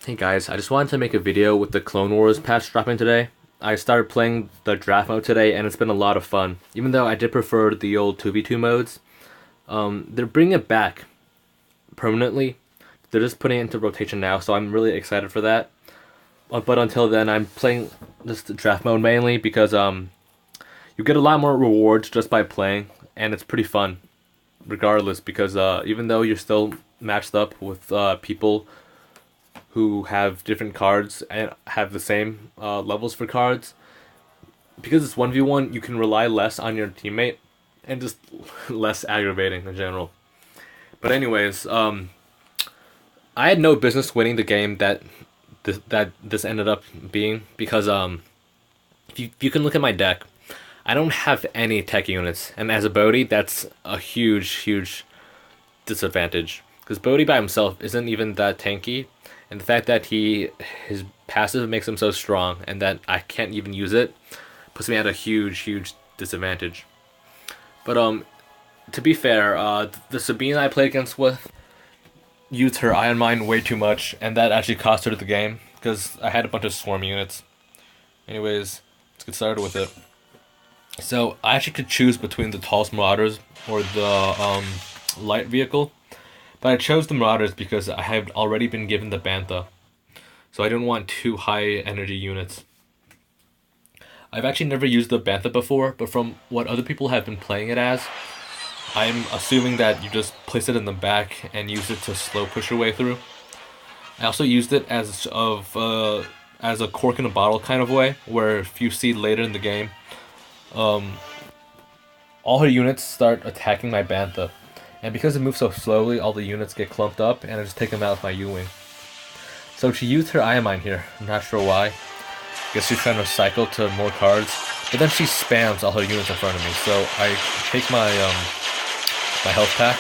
Hey guys, I just wanted to make a video with the Clone Wars patch dropping today. I started playing the draft mode today and it's been a lot of fun. Even though I did prefer the old 2v2 modes, they're bringing it back permanently. They're just putting it into rotation now, so I'm really excited for that. But until then, I'm playing this draft mode mainly because you get a lot more rewards just by playing, and it's pretty fun regardless because even though you're still matched up with people who have different cards and have the same levels for cards. Because it's 1v1, you can rely less on your teammate and just less aggravating in general. But anyways, I had no business winning the game that this ended up being because if you can look at my deck, I don't have any tech units, and as a Bodhi, that's a huge disadvantage because Bodhi by himself isn't even that tanky. And the fact that his passive makes him so strong and that I can't even use it puts me at a huge disadvantage. But to be fair, the Sabine I played against with used her Iron Mine way too much, and that actually cost her the game because I had a bunch of swarm units. Anyways, let's get started with it. So I actually could choose between the Tallest Marauders or the light vehicle. But I chose the Marauders because I had already been given the Bantha, so I didn't want two high energy units. I've actually never used the Bantha before, but from what other people have been playing it as, I'm assuming that you just place it in the back and use it to slow push your way through. I also used it as a cork in a bottle kind of way, where if you see later in the game, all her units start attacking my Bantha. And because it moves so slowly, all the units get clumped up, and I just take them out with my U-Wing. So she used her Iron Mine here. I'm not sure why. Guess she's trying to cycle to more cards. But then she spams all her units in front of me. So I take my my health pack,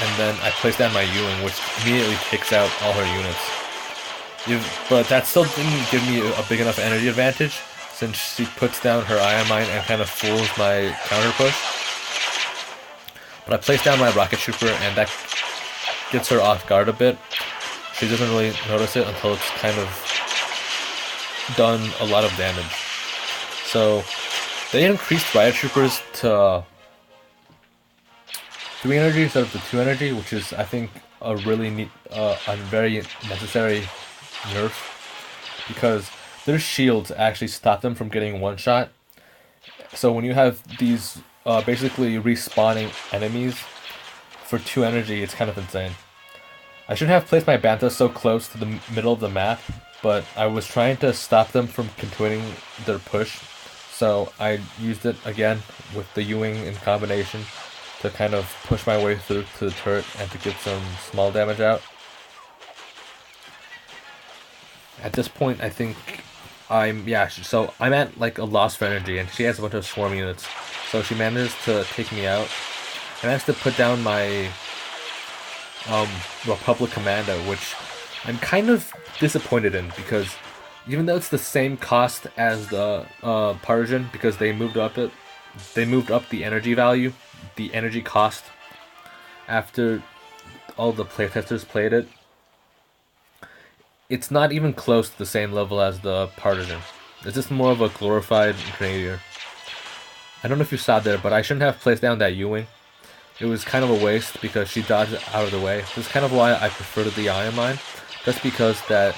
and then I place down my U-Wing, which immediately takes out all her units. But that still didn't give me a big enough energy advantage, since she puts down her Iron Mine and kind of fools my counter push. But I place down my rocket trooper, and that gets her off guard a bit. She doesn't really notice it until it's kind of done a lot of damage. So they increased riot troopers to 3 energy instead of the 2 energy, which is, I think, a really neat, a very necessary nerf, because their shields actually stop them from getting one shot. So when you have these basically respawning enemies for 2 energy, it's kind of insane. I should have placed my Bantha so close to the middle of the map, but I was trying to stop them from continuing their push, so I used it again with the U-Wing in combination to kind of push my way through to the turret and to get some small damage out. At this point, I think I'm at like a loss for energy, and she has a bunch of swarm units. So she managed to take me out. I managed to put down my Republic Commando, which I'm kind of disappointed in, because even though it's the same cost as the Partisan, because they moved up the energy value, the energy cost, after all the playtesters played it, it's not even close to the same level as the Partisan. It's just more of a glorified Grenadier. I don't know if you saw there, but I shouldn't have placed down that U-Wing. It was kind of a waste because she dodged out of the way. This is kind of why I preferred the Iron Mine, just because that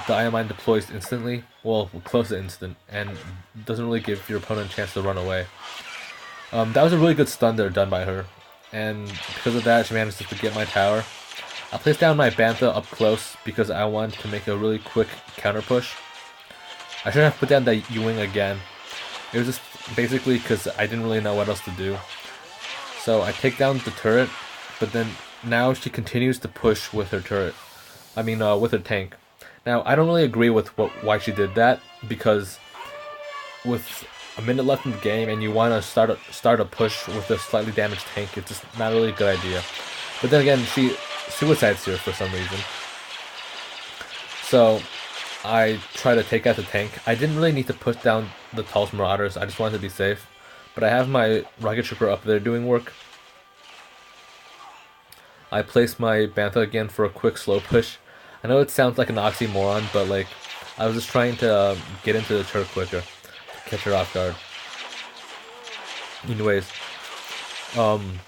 the Iron Mine deploys instantly, well, close to instant, and doesn't really give your opponent a chance to run away. That was a really good stun there done by her, and because of that, she managed to get my tower. I placed down my Bantha up close because I wanted to make a really quick counter push. I should have put down that U-Wing again. It was just basically because I didn't really know what else to do. So I take down the turret, but then now she continues to push with her turret. With her tank. Now, I don't really agree with why she did that, because with a minute left in the game and you want to start a push with a slightly damaged tank, it's just not really a good idea. But then again, she suicides here for some reason. So I try to take out the tank. I didn't really need to put down the Tallest Marauders, I just wanted to be safe. But I have my rocket trooper up there doing work. I place my Bantha again for a quick slow push, I know it sounds like an oxymoron, but like, I was just trying to get into the turret quicker, catch her off guard. Anyways, um,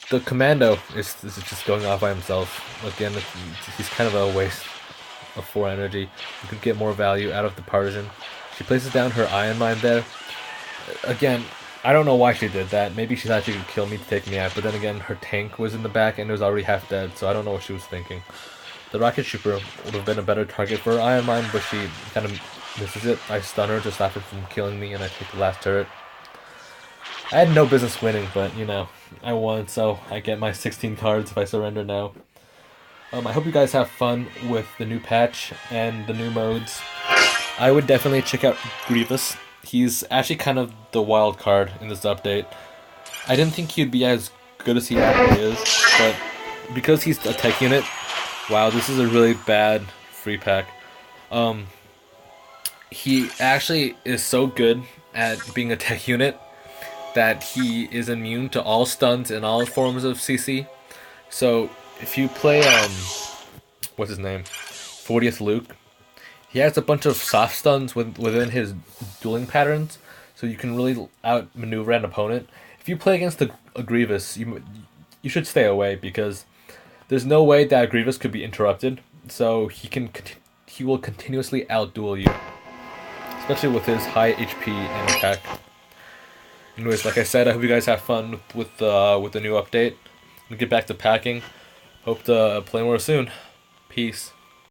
the commando is just going off by himself. Again, he's kind of a waste of 4 energy. You could get more value out of the partisan. She places down her iron mine there. Again, I don't know why she did that. Maybe she thought she could kill me to take me out, but then again, her tank was in the back and it was already half dead, so I don't know what she was thinking. The rocket shooter would have been a better target for her iron mine, but she kind of misses it. I stun her to stop her from killing me, and I take the last turret. I had no business winning, but you know, I won, so I get my 16 cards if I surrender now. I hope you guys have fun with the new patch and the new modes. I would definitely check out Grievous. He's actually kind of the wild card in this update. I didn't think he'd be as good as he actually is, but because he's a tech unit, wow, this is a really bad free pack. He actually is so good at being a tech unit that he is immune to all stuns and all forms of CC. So if you play what's his name, 40th Luke, he has a bunch of soft stuns within his dueling patterns, so you can really outmaneuver an opponent. If you play against a Grievous, you should stay away, because there's no way that Grievous could be interrupted. So he will continuously outduel you, especially with his high HP and attack. Anyways, like I said, I hope you guys have fun with the new update. We'll get back to packing. Hope to play more soon. Peace.